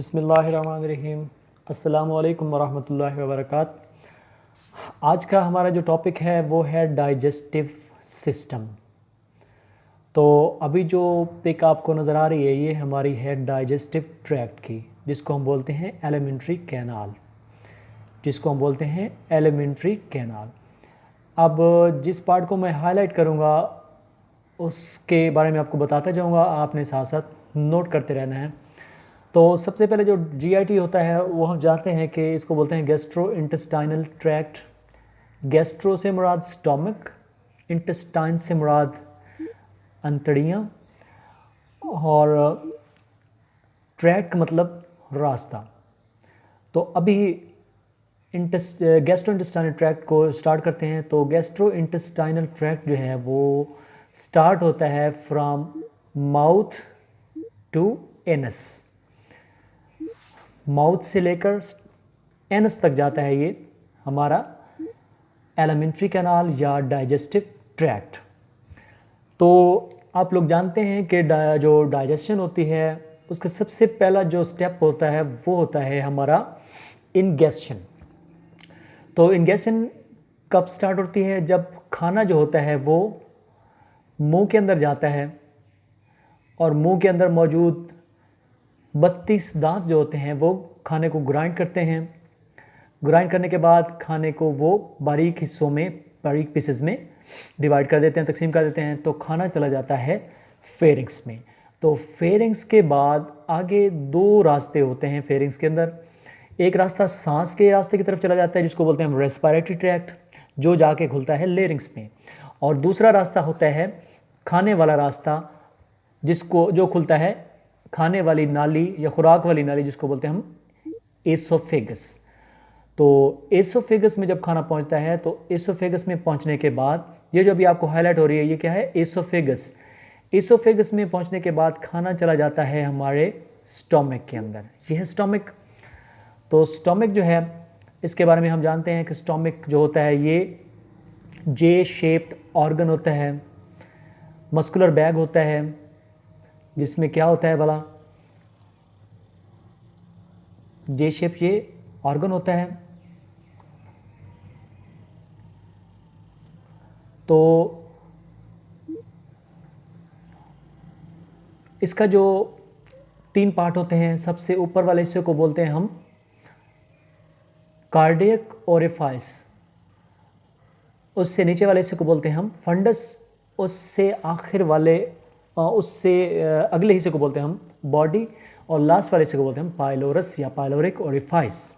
बिस्मिल्लाहिर्रहमानिर्रहीम। अस्सलामुअलैकुम वरहमतुल्लाहि वबरकात। आज का हमारा जो टॉपिक है वो है डाइजेस्टिव सिस्टम। तो अभी जो पिक आपको नज़र आ रही है ये हमारी है डाइजेस्टिव ट्रैक्ट की, जिसको हम बोलते हैं एलिमेंट्री कैनाल। अब जिस पार्ट को मैं हाईलाइट करूँगा उसके बारे में आपको बताता जाऊँगा, आपने साथ साथ नोट करते रहना है। तो सबसे पहले जो जीआईटी होता है वो हम जानते हैं कि इसको बोलते हैं गैस्ट्रो इंटेस्टाइनल ट्रैक्ट। गैस्ट्रो से मुराद स्टोमक, इंटेस्टाइन से मुराद अंतड़ियाँ, और ट्रैक्ट मतलब रास्ता। तो अभी गैस्ट्रो इंटेस्टाइनल ट्रैक्ट को स्टार्ट करते हैं। तो गैस्ट्रो इंटेस्टाइनल ट्रैक्ट जो है वो स्टार्ट होता है from mouth to anus. Mouth से लेकर एनस तक जाता है ये हमारा एलिमेंट्री कैनाल या डाइजेस्टिव ट्रैक्ट। तो आप लोग जानते हैं कि जो डाइजेशन होती है उसका सबसे पहला जो स्टेप होता है वो होता है हमारा इंगेस्शन। तो इंगेस्शन कब स्टार्ट होती है? जब खाना जो होता है वो मुंह के अंदर जाता है और मुंह के अंदर मौजूद 32 दांत जो होते हैं वो खाने को ग्राइंड करते हैं। ग्राइंड करने के बाद खाने को वो बारीक हिस्सों में, बारीक पीसेस में डिवाइड कर देते हैं, तकसीम कर देते हैं। तो खाना चला जाता है फेरिंग्स में। तो फेरिंग्स के बाद आगे दो रास्ते होते हैं फेरिंग्स के अंदर। एक रास्ता सांस के रास्ते की तरफ चला जाता है जिसको बोलते हैं हम रेस्पिरेटरी ट्रैक्ट, जो जाके खुलता है लेरिंग्स में। और दूसरा रास्ता होता है खाने वाला रास्ता, जो खुलता है खाने वाली नाली या खुराक वाली नाली, जिसको बोलते हैं हम एसोफेगस। तो एसोफेगस में जब खाना पहुंचता है तो एसोफेगस में पहुंचने के बाद ये जो अभी आपको हाईलाइट हो रही है ये क्या है? एसोफेगस। एसोफेगस में पहुंचने के बाद खाना चला जाता है हमारे स्टोमक के अंदर। ये है स्टोमक। तो स्टोमक जो है इसके बारे में हम जानते हैं कि स्टोमक जो होता है ये जे शेप्ड ऑर्गन होता है, मस्कुलर बैग होता है, जिसमें क्या होता है भला? जे शेप ये ऑर्गन होता है। तो इसका जो 3 पार्ट होते हैं, सबसे ऊपर वाले हिस्से को बोलते हैं हम कार्डियक ओरिफाइस, उससे नीचे वाले हिस्से को बोलते हैं हम फंडस, उससे अगले हिस्से को बोलते हैं हम बॉडी, और लास्ट वाले हिस्से को बोलते हैं हम पाइलोरस या पाइलोरिक ओरिफाइस।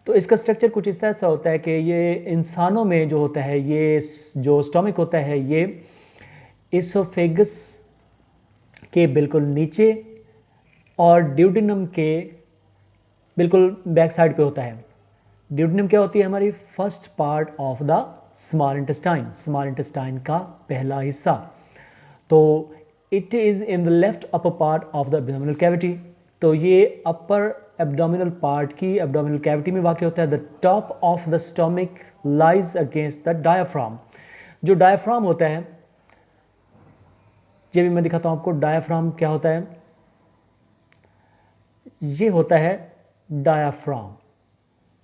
तो इसका स्ट्रक्चर कुछ इस तरह से होता है कि ये इंसानों में जो होता है, ये जो स्टोमक होता है ये एसोफेगस के बिल्कुल नीचे और ड्यूडेनम के बिल्कुल बैक साइड पे होता है। ड्यूडेनम क्या होती है? हमारी first part of the small intestine का पहला हिस्सा। तो it is in the left upper part of the abdominal cavity. तो ये अपर एब्डोमिनल पार्ट की एब्डोमिनल कैविटी में वाक़ होता है। The top of the stomach lies against the diaphragm. जो डायाफ्राम होता है ये भी मैं दिखाता हूँ आपको। डायाफ्राम क्या होता है? ये होता है डायाफ्राम।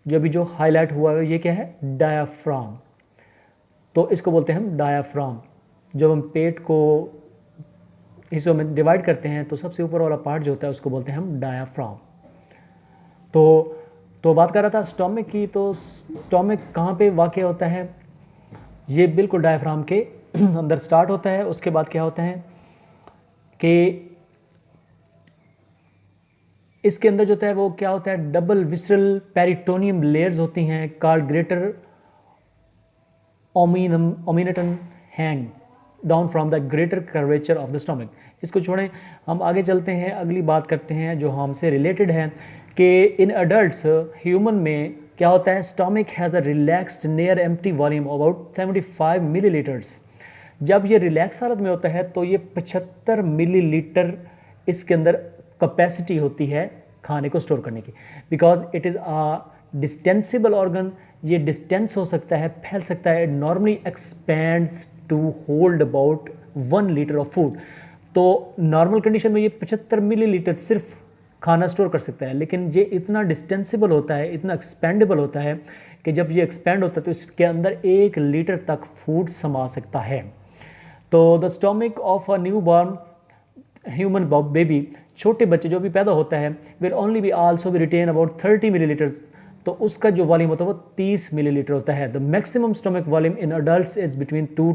जो अभी जो हाईलाइट हुआ है ये क्या है? डायाफ्राम। तो इसको बोलते हैं हम डायाफ्राम। जब हम पेट को हिस्सों में डिवाइड करते हैं तो सबसे ऊपर वाला पार्ट जो होता है उसको बोलते हैं हम डायाफ्राम। तो बात कर रहा था स्टोमक की। तो स्टोमक कहाँ पे वाक़ होता है? ये बिल्कुल डायाफ्राम के अंदर स्टार्ट होता है। उसके बाद क्या होता है कि इसके अंदर जो होता है वो क्या होता है? डबल विसरल पेरिटोनियम लेयर्स होती हैं, called greater omentum hang down from the greater curvature of the stomach. इसको छोड़ें, हम आगे चलते हैं, अगली बात करते हैं जो हमसे रिलेटेड है कि इन अडल्ट्स ह्यूमन में क्या होता है? Stomach has a relaxed near empty volume about 75 millilitres. जब ये रिलैक्स हालत में होता है तो ये 75 मिलीलीटर इसके अंदर कैपेसिटी होती है खाने को स्टोर करने की। Because it is a distensible organ. ये डिस्टेंस हो सकता है, फैल सकता है। Normally expands to hold about 1 litre of food. तो नॉर्मल कंडीशन में ये 75 मिलीलीटर सिर्फ खाना स्टोर कर सकता है, लेकिन ये इतना डिस्टेंसिबल होता है, इतना एक्सपेंडेबल होता है कि जब ये एक्सपेंड होता है तो इसके अंदर 1 लीटर तक फूड समा सकता है। तो the stomach of a newborn human baby, छोटे बच्चे जो भी पैदा होता है, will only be also be retained about 30 millilitres, तो उसका जो वॉल्यूम होता है वो 30 मिलीलीटर होता है। The maximum stomach volume in adults is between 2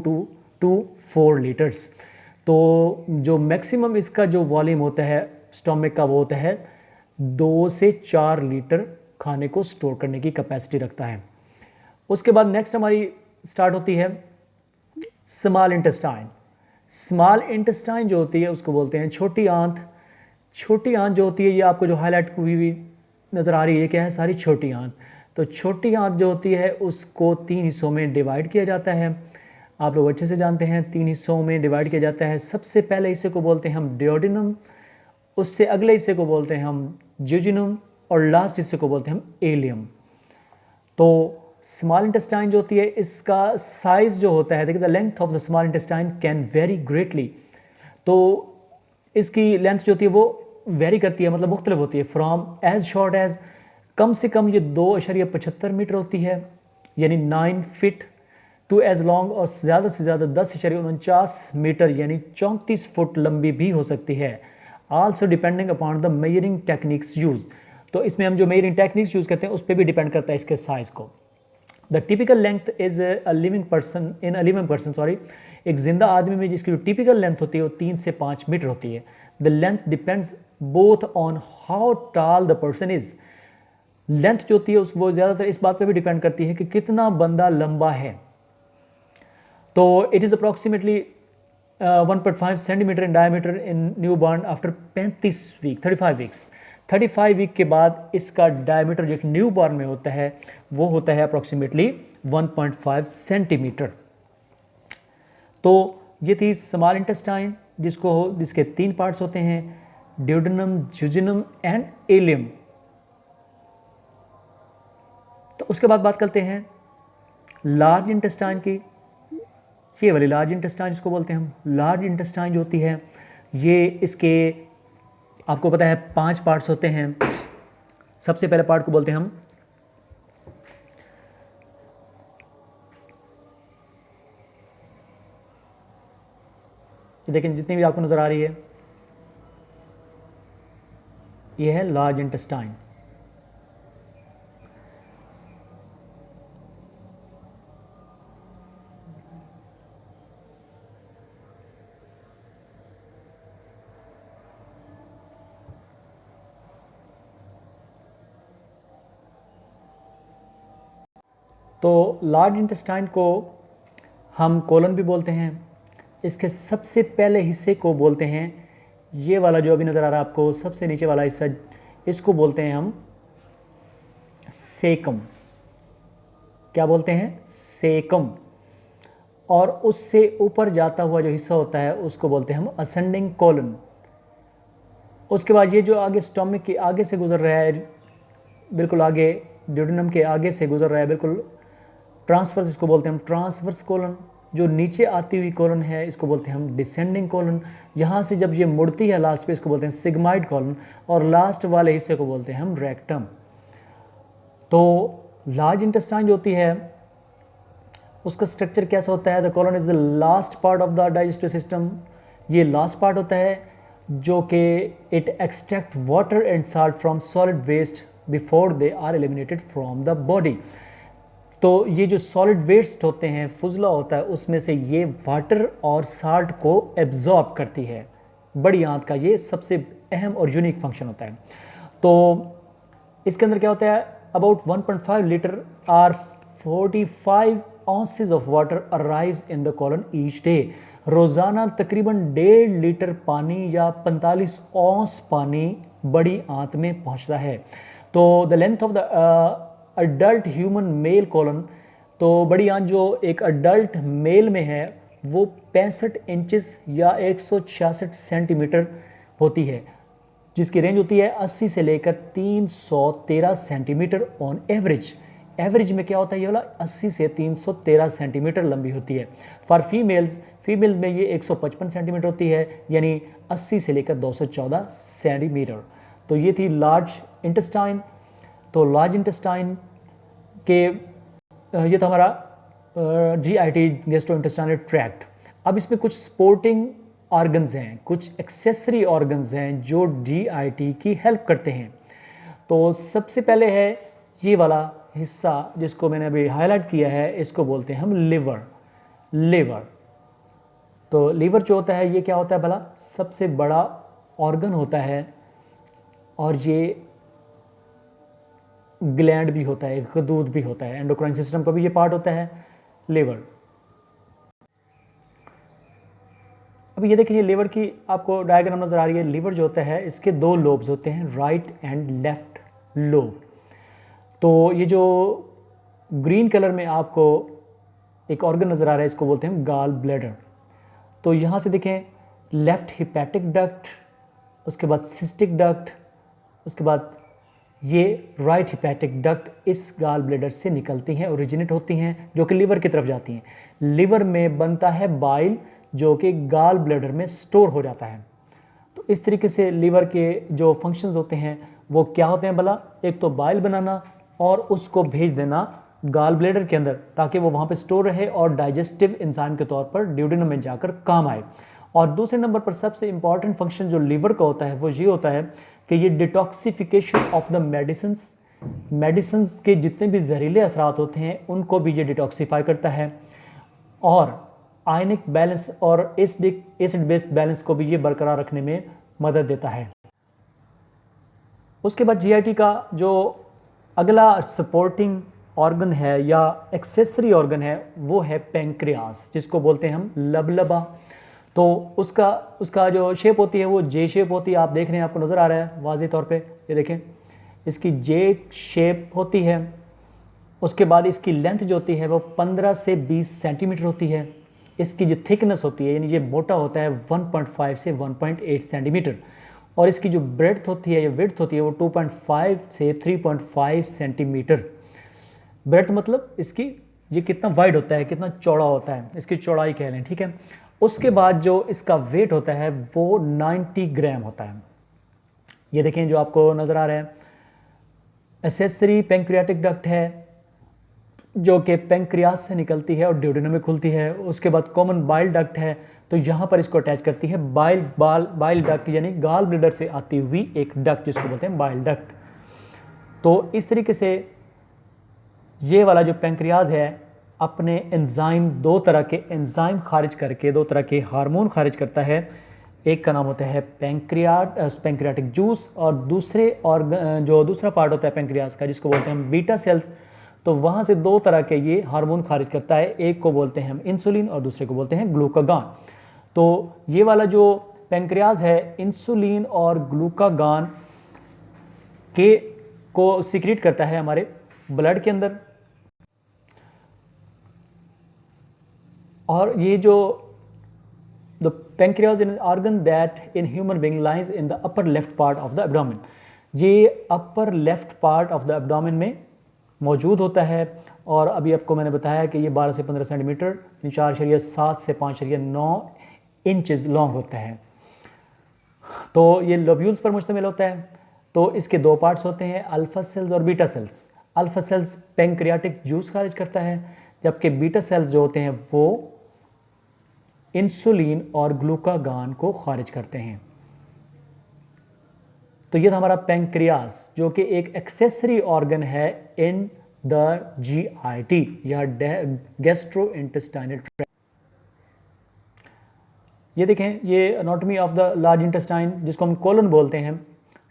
to 4 litres. तो जो मैक्सिमम इसका जो वॉल्यूम होता है स्टोमिक का वो होता है 2 से 4 लीटर खाने को स्टोर करने की कैपेसिटी रखता है। उसके बाद नेक्स्ट हमारी स्टार्ट होती है स्मॉल इंटेस्टाइन। स्मॉल इंटेस्टाइन जो होती है उसको बोलते हैं छोटी आंत। छोटी आंत जो होती है, ये आपको जो हाईलाइट हुई हुई नज़र आ रही है, क्या है, सारी छोटी आंत। तो छोटी आंत जो होती है उसको 3 हिस्सों में डिवाइड किया जाता है। आप लोग अच्छे से जानते हैं 3 हिस्सों में डिवाइड किया जाता है। सबसे पहले हिस्से को बोलते हैं हम डियोडिनम, उससे अगले हिस्से को बोलते हैं हम ज्यूजिनम, और लास्ट हिस्से को बोलते हैं हम एलियम। तो स्मॉल इंटेस्टाइन जो होती है इसका साइज जो होता है, देखिए the length of the small intestine can very greatly. तो इसकी लेंथ जो होती है वो वेरी करती है, मतलब मुख्तलिफ होती है, फ्रॉम एज शॉर्ट एज, कम से कम ये 2.75 मीटर होती है यानी 9 फीट, टू एज लॉन्ग, और ज़्यादा से ज़्यादा 10.49 मीटर यानी 34 फुट लंबी भी हो सकती है। Also depending upon the measuring techniques use, तो इसमें हम जो मेजरिंग टेक्निक्स यूज़ करते हैं उस पर भी डिपेंड करता है इसके साइज़ को। The typical length is a living person sorry, एक जिंदा आदमी में जिसकी जो टिपिकल लेंथ होती है वो 3 से 5 मीटर होती है। The length depends both on how tall the person is. Length जो होती है वो ज़्यादातर इस बात पे भी डिपेंड करती है कि कितना बंदा लंबा है। तो it is approximately 1.5 centimetre in diameter in newborn after 35 weeks. 35 week के बाद इसका डायमीटर जो न्यू बॉर्न में होता है वो होता है अप्रॉक्सीमेटली 1.5 सेंटीमीटर। तो ये थी स्मॉल इंटेस्टाइन जिसके 3 पार्ट्स होते हैं, ड्यूडेनम, ज्यूजिनम एंड एलियम। तो उसके बाद बात करते हैं लार्ज इंटेस्टाइन की। ये वाली लार्ज इंटेस्टाइन जिसको बोलते हैं हम, लार्ज इंटेस्टाइन जो होती है ये इसके आपको पता है 5 पार्ट्स होते हैं। सबसे पहले पार्ट को बोलते हैं हम लेकिन जितनी भी आपको नजर आ रही है ये है लार्ज इंटेस्टाइन। तो लार्ज इंटेस्टाइन को हम कोलन भी बोलते हैं। इसके सबसे पहले हिस्से को बोलते हैं, ये वाला जो अभी नज़र आ रहा है आपको सबसे नीचे वाला हिस्सा, इसको बोलते हैं हम सेकम। क्या बोलते हैं? सेकम। और उससे ऊपर जाता हुआ जो हिस्सा होता है उसको बोलते हैं हम असेंडिंग कोलन। उसके बाद ये जो आगे स्टोमिक के आगे से गुजर रहा है, बिल्कुल आगे ड्यूडेनम के आगे से गुजर रहा है, बिल्कुल ट्रांसवर्स, इसको बोलते हैं हम ट्रांसवर्स कोलन। जो नीचे आती हुई कोलन है इसको बोलते हैं हम डिसेंडिंग कोलन। यहाँ से जब ये मुड़ती है लास्ट पे इसको बोलते हैं सिग्माइड कोलन, और लास्ट वाले हिस्से को बोलते हैं हम रेक्टम। तो लार्ज इंटेस्टाइन जो होती है उसका स्ट्रक्चर कैसा होता है? The colon is the last part of the digestive system. ये लास्ट पार्ट होता है जो कि it extract water and salt from solid waste before they are eliminated from the body. तो ये जो सॉलिड वेस्ट होते हैं, फुजला होता है, उसमें से ये वाटर और साल्ट को एब्जॉर्ब करती है। बड़ी आंत का ये सबसे अहम और यूनिक फंक्शन होता है। तो इसके अंदर क्या होता है? About 1.5 litre or 45 ounces of water arrives in the colon each day. रोज़ाना तकरीबन 1.5 लीटर पानी या 45 औंस पानी बड़ी आंत में पहुंचता है। तो the length of the adult human male colon, तो बड़ी आंत जो एक अडल्ट मेल में है वो 65 इंचेस या 166 सेंटीमीटर होती है, जिसकी रेंज होती है 80 से लेकर 313 सेंटीमीटर ऑन एवरेज। एवरेज में क्या होता है? ये वाला 80 से 313 सेंटीमीटर लंबी होती है। फॉर फीमेल्स में ये 155 सेंटीमीटर होती है, यानी 80 से लेकर 214 सेंटीमीटर। तो ये थी लार्ज इंटेस्टाइन। तो लार्ज इंटेस्टाइन के ये था हमारा GIT गैस्ट्रोइंटेस्टाइनल ट्रैक्ट। अब इसमें कुछ सपोर्टिंग ऑर्गन्स हैं, कुछ एक्सेसरी ऑर्गन्स हैं जो GIT की हेल्प करते हैं। तो सबसे पहले है ये वाला हिस्सा जिसको मैंने अभी हाईलाइट किया है, इसको बोलते हैं हम लिवर। तो लीवर जो होता है ये क्या होता है भला? सबसे बड़ा ऑर्गन होता है और ये ग्लैंड भी होता है, गदूद भी होता है, एंडोक्राइन सिस्टम का भी ये पार्ट होता है लिवर। अब ये देखिए लिवर की आपको डायग्राम नजर आ रही है। लिवर जो होता है इसके दो लोब्स होते हैं, राइट एंड लेफ्ट लोब। तो ये जो ग्रीन कलर में आपको एक ऑर्गन नजर आ रहा है इसको बोलते हैं गॉल ब्लैडर। तो यहाँ से देखें लेफ्ट हिपैटिक डक्ट, उसके बाद सिस्टिक डक्ट, उसके बाद ये राइट हिपैटिक डक्ट इस गॉल ब्लैडर से निकलती हैं, ओरिजिनेट होती हैं, जो कि लिवर की तरफ जाती हैं। लिवर में बनता है बाइल जो कि गॉल ब्लैडर में स्टोर हो जाता है। तो इस तरीके से लिवर के जो फंक्शंस होते हैं वो क्या होते हैं भला? एक तो बाइल बनाना और उसको भेज देना गॉल ब्लैडर के अंदर ताकि वो वहाँ पे स्टोर रहे और डाइजेस्टिव एंजाइम के तौर पर ड्यूडेनम में जाकर काम आए। और दूसरे नंबर पर सबसे इंपॉर्टेंट फंक्शन जो लिवर का होता है वो ये होता है कि ये डिटॉक्सिफिकेशन ऑफ द मेडिसिन के जितने भी जहरीले असरात होते हैं उनको भी ये डिटॉक्सीफाई करता है और आयनिक बैलेंस और एसिड बेस बैलेंस को भी ये बरकरार रखने में मदद देता है। उसके बाद GIT का जो अगला सपोर्टिंग ऑर्गन है या एक्सेसरी ऑर्गन है वो है पेंक्रियास, जिसको बोलते हैं हम लबलबा। तो उसका जो शेप होती है वो J शेप होती है। आप देख रहे हैं, आपको नज़र आ रहा है वाज़ेह तौर पे, ये देखें इसकी J शेप होती है। उसके बाद इसकी लेंथ जो होती है वो 15 से 20 सेंटीमीटर होती है। इसकी जो थिकनेस होती है यानी ये मोटा होता है 1.5 से 1.8 सेंटीमीटर और इसकी जो ब्रेड्थ होती है या विड्थ होती है वो 2.5 से 3.5 सेंटीमीटर। ब्रेड्थ मतलब इसकी ये कितना वाइड होता है, कितना चौड़ा होता है, इसकी चौड़ाई कह लें, ठीक है। उसके बाद जो इसका वेट होता है वो 90 ग्राम होता है। ये देखें जो आपको नज़र आ रहा है एसेसरी पेंक्रियाटिक डक्ट है जो कि पेंक्रियास से निकलती है और ड्यूडेनम में खुलती है। उसके बाद कॉमन बाइल डक्ट है, तो यहाँ पर इसको अटैच करती है बाइल डक्ट यानी गॉल ब्लैडर से आती हुई एक डक्ट जिसको बोलते हैं बाइल डक्ट। तो इस तरीके से ये वाला जो पेंक्रियाज है अपने एंजाइम, दो तरह के एंजाइम खारिज करके दो तरह के हार्मोन खारिज करता है। एक का नाम होता है पेंक्रियाटिक जूस और जो दूसरा पार्ट होता है पेंक्रियाज का जिसको बोलते हैं हम बीटा सेल्स, तो वहाँ से दो तरह के ये हार्मोन खारिज करता है। एक को बोलते हैं हम इंसुलिन और दूसरे को बोलते हैं ग्लूकागॉन। तो ये वाला जो पेंक्रियाज है इंसुलिन और ग्लूकागॉन को सीक्रेट करता है हमारे ब्लड के अंदर। और ये जो the pancreas in organ that in human being lies in the upper left part of the abdomen, ये upper left part of the abdomen में मौजूद होता है। और अभी आपको मैंने बताया कि ये 12 से 15 सेंटीमीटर 4.7 से 5.9 इंचेस लॉन्ग होता है। तो ये लोब्यूल्स पर मुश्तमिल होता है। तो इसके दो पार्ट्स होते हैं, अल्फा सेल्स और beta cells. Alpha cells pancreatic juice खारिज करता है, जबकि बीटा सेल्स जो होते हैं वो इंसुलिन और ग्लूकागॉन को खारिज करते हैं। तो ये था हमारा पेंक्रियास जो कि एक एक्सेसरी ऑर्गन है इन द GIT या गैस्ट्रोइंटेस्टाइनल ट्रैक्ट। ये देखें ये anatomy of the large intestine जिसको हम कोलन बोलते हैं।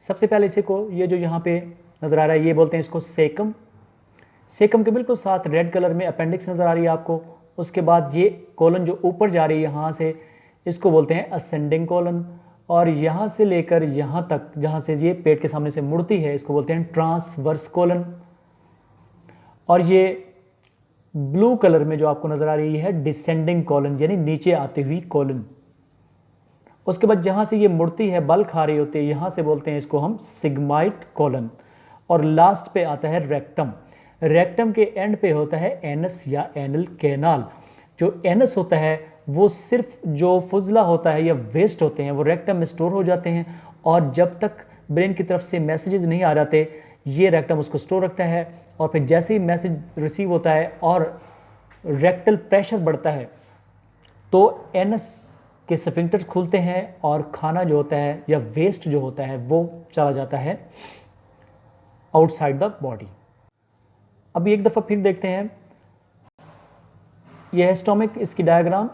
सबसे पहले इसे को ये जो यहाँ पे नज़र आ रहा है ये बोलते हैं इसको सेकम। सेकम के बिल्कुल साथ रेड कलर में अपेंडिक्स नज़र आ रही है आपको। उसके बाद ये कोलन जो ऊपर जा रही है यहाँ से, इसको बोलते हैं असेंडिंग कोलन। और यहाँ से लेकर यहाँ तक जहाँ से ये पेट के सामने से मुड़ती है इसको बोलते हैं ट्रांसवर्स कोलन। और ये ब्लू कलर में जो आपको नज़र आ रही है डिसेंडिंग कोलन यानी नीचे आती हुई कोलन। उसके बाद जहाँ से ये मुड़ती है, बल खा रही होती है, यहाँ से बोलते हैं इसको हम सिग्माइट कोलन। और लास्ट पे आता है रेक्टम। रेक्टम के एंड पे होता है एनस या एनल कैनाल। जो एनस होता है वो सिर्फ जो फुजला होता है या वेस्ट होते हैं वो रेक्टम में स्टोर हो जाते हैं और जब तक ब्रेन की तरफ से मैसेजेस नहीं आ जाते, ये रेक्टम उसको स्टोर रखता है, और फिर जैसे ही मैसेज रिसीव होता है और रेक्टल प्रेशर बढ़ता है तो एनस के स्फिंक्टर्स खुलते हैं और खाना जो होता है या वेस्ट जो होता है वो चला जाता है आउटसाइड द बॉडी। अभी एक दफ़ा फिर देखते हैं, यह है स्टोमिक, इसकी डायग्राम।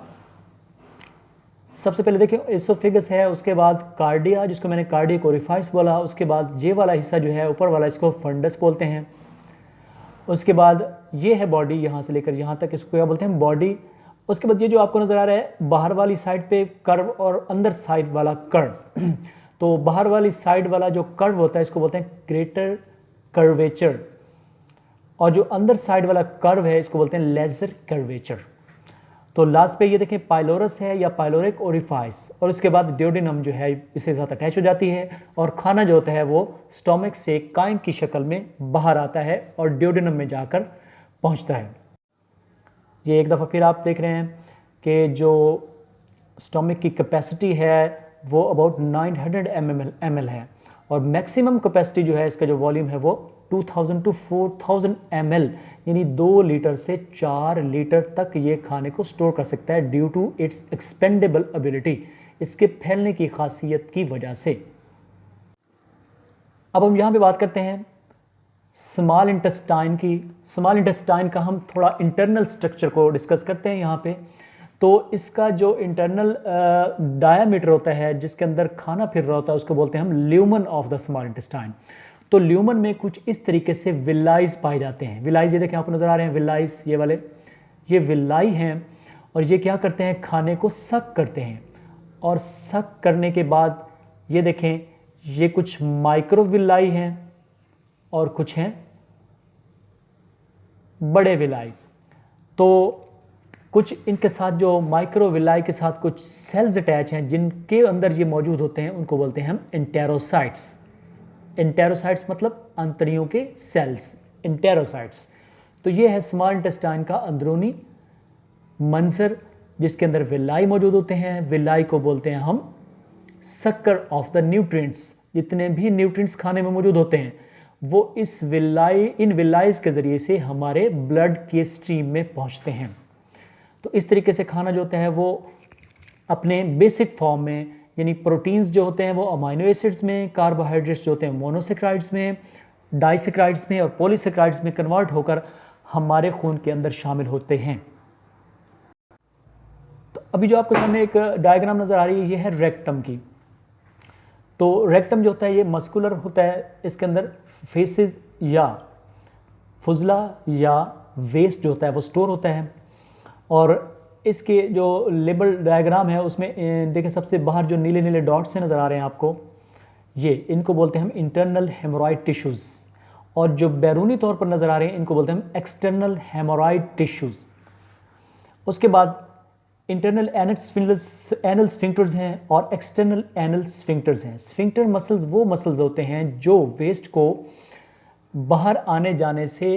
सबसे पहले देखिए एसोफेगस है, उसके बाद कार्डिया जिसको मैंने कार्डियक ओरिफाइस बोला, उसके बाद ये वाला हिस्सा जो है ऊपर वाला इसको फंडस बोलते हैं। उसके बाद ये है बॉडी, यहाँ से लेकर यहाँ तक इसको क्या बोलते हैं बॉडी। उसके बाद ये जो आपको नज़र आ रहा है बाहर वाली साइड पे कर्व और अंदर साइड वाला कर्व तो बाहर वाली साइड वाला जो कर्व होता है इसको बोलते हैं ग्रेटर कर्वेचर, और जो अंदर साइड वाला कर्व है इसको बोलते हैं लेजर कर्वेचर। तो लास्ट पे ये देखें पाइलोरस है या पाइलोरिक ओरिफाइस, और उसके बाद ड्यूडेनम जो है इसके साथ अटैच हो जाती है, और खाना जो होता है वो स्टोमक से काइन की शक्ल में बाहर आता है और ड्यूडेनम में जाकर पहुंचता है। ये एक दफ़ा फिर आप देख रहे हैं कि जो स्टोमक की कैपेसिटी है वो अबाउट 900 ml है, और मैक्सिमम कैपेसिटी जो है इसका जो वॉल्यूम है वो 2000 to 4000 ml, यानी 2 लीटर से 4 लीटर तक ये खाने को स्टोर कर सकता है due to its expandable ability, इसके फैलने की खासियत की वजह से। अब हम यहाँ पे बात करते हैं स्मॉल इंटेस्टाइन की। स्मॉल इंटेस्टाइन का हम थोड़ा इंटरनल स्ट्रक्चर को डिस्कस करते हैं यहाँ पे। तो इसका जो इंटरनल डायामीटर होता है जिसके अंदर खाना फिर रहा होता है उसको बोलते हैं हम lumen of the small intestine. तो ल्यूमन में कुछ इस तरीके से विलाइज पाए जाते हैं। विलाइज ये देखें आपको नज़र आ रहे हैं विलाइज, ये वाले ये विलाई हैं, और ये क्या करते हैं खाने को सक करते हैं, और सक करने के बाद ये देखें ये कुछ माइक्रोविलाई हैं और कुछ हैं बड़े विलाई। तो कुछ इनके साथ जो माइक्रोविलाई के साथ कुछ सेल्स अटैच हैं जिनके अंदर ये मौजूद होते हैं उनको बोलते हैं हम एंटेरोसाइट्स। एंटेरोसाइट्स मतलब अंतड़ियों के सेल्स, एंटेरोसाइट्स। तो ये है स्मॉल इंटेस्टाइन का अंदरूनी मंजर जिसके अंदर विलाई मौजूद होते हैं। विलाई को बोलते हैं हम सक्कर ऑफ द न्यूट्रिएंट्स। जितने भी न्यूट्रिएंट्स खाने में मौजूद होते हैं वो इन विलाइज के ज़रिए से हमारे ब्लड के स्ट्रीम में पहुंचते हैं। तो इस तरीके से खाना जो होता है वो अपने बेसिक फॉर्म में, यानी प्रोटीन्स जो होते हैं वो अमाइनो एसिड्स में, कार्बोहाइड्रेट्स जो होते हैं मोनोसेक्राइड्स में, डाइसेक्राइड्स में और पॉलीसेक्राइड्स में कन्वर्ट होकर हमारे खून के अंदर शामिल होते हैं। तो अभी जो आपके सामने एक डायग्राम नज़र आ रही है ये है रेक्टम की। तो रेक्टम जो होता है ये मस्कुलर होता है, इसके अंदर फेसेस या फुजला या वेस्ट जो होता है वो स्टोर होता है। और इसके जो लेबल डायग्राम है उसमें देखिए सबसे बाहर जो नीले नीले डॉट्स से नज़र आ रहे हैं आपको, ये इनको बोलते हैं हम इंटरनल हेमोरॉइड टिश्यूज़, और जो बैरूनी तौर पर नज़र आ रहे हैं इनको बोलते हैं हम एक्सटर्नल हेमोरॉइड टिश्यूज़। उसके बाद इंटरनल एनल स्फिंक्टर्स हैं और एक्सटर्नल एनल स्फिंक्टर्स हैं। स्फिंक्टर मसल्स वो मसल्स होते हैं जो वेस्ट को बाहर आने जाने से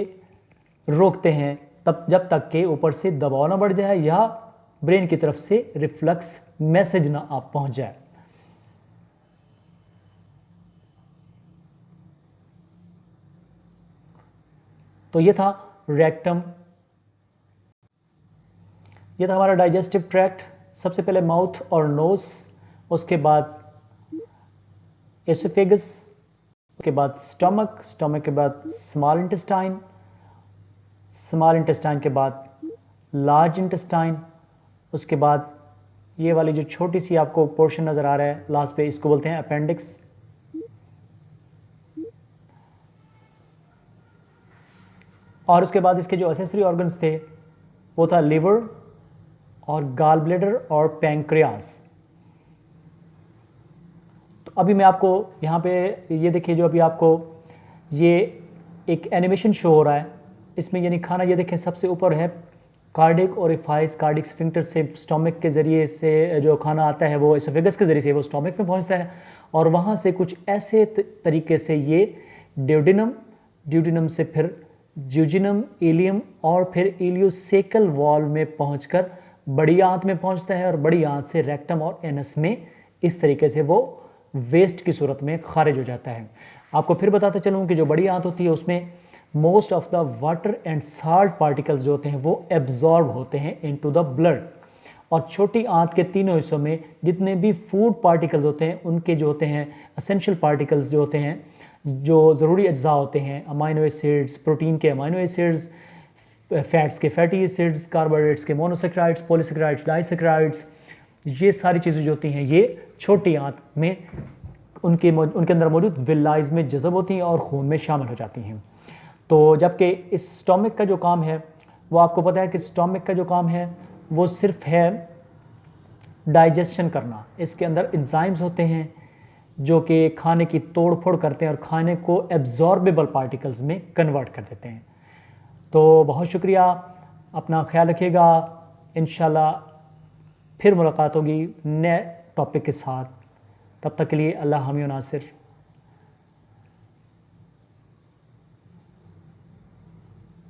रोकते हैं तब जब तक के ऊपर से दबाव ना बढ़ जाए या ब्रेन की तरफ से रिफ्लक्स मैसेज ना आप पहुंच जाए। तो ये था रेक्टम, ये था हमारा डाइजेस्टिव ट्रैक्ट। सबसे पहले माउथ और नोज, उसके बाद एसोफेगस, उसके बाद स्टमक, स्टमक के बाद स्मॉल इंटेस्टाइन, स्मॉल इंटेस्टाइन के बाद लार्ज इंटेस्टाइन, उसके बाद ये वाली जो छोटी सी आपको पोर्शन नज़र आ रहा है लास्ट पे इसको बोलते हैं अपेंडिक्स। और उसके बाद इसके जो एसेसरी ऑर्गन्स थे वो था लिवर और गॉल ब्लैडर और पैंक्रियास। तो अभी मैं आपको यहाँ पे ये देखिए जो अभी आपको ये एक एनिमेशन शो हो रहा है, इसमें यानी खाना ये देखें सबसे ऊपर है कार्डिक ओरिफाइस, कार्डिक स्फिंक्टर से स्टोमक के ज़रिए से जो खाना आता है वो एसोफेगस के ज़रिए से वो स्टोमक में पहुँचता है, और वहाँ से कुछ ऐसे तरीके से ये ड्यूडेनम से फिर ज्यूजिनम, इलियम और फिर इलियोसेकल वॉल्व में पहुंचकर बड़ी आंत में पहुंचता है, और बड़ी आंत से रेक्टम और एनस में इस तरीके से वो वेस्ट की सूरत में खारिज हो जाता है। आपको फिर बताता चलूँ कि जो बड़ी आंत होती है उसमें most of the water and salt particles जो होते हैं वो एब्जॉर्ब होते हैं इनटू द ब्लड, और छोटी आंत के तीनों हिस्सों में जितने भी फूड पार्टिकल्स होते हैं उनके जो होते हैं एसेंशियल पार्टिकल्स जो होते हैं, जो ज़रूरी अज्जा होते हैं, अमाइनो एसिड्स, प्रोटीन के अमाइनो एसिड्स, फैट्स के फैटी एसिड्स, कार्बोहाइड्रेट्स के मोनोसेक्राइड्स, पॉलीसेक्राइड्स, डाइसेक्राइड्स, ये सारी चीज़ें जो होती हैं ये छोटी आंत में उनके अंदर मौजूद विलाइज में जज़ब होती हैं और खून में शामिल हो जाती हैं। तो जबकि इस स्टोमक का जो काम है वो आपको पता है कि स्टोमक का जो काम है वो सिर्फ है डाइजेशन करना। इसके अंदर एंजाइम्स होते हैं जो कि खाने की तोड़ फोड़ करते हैं और खाने को एब्जॉर्बेबल पार्टिकल्स में कन्वर्ट कर देते हैं। तो बहुत शुक्रिया, अपना ख्याल रखिएगा, इंशाल्लाह फिर मुलाकात होगी नए टॉपिक के साथ। तब तक के लिए अल्लाह हामी व नासिर।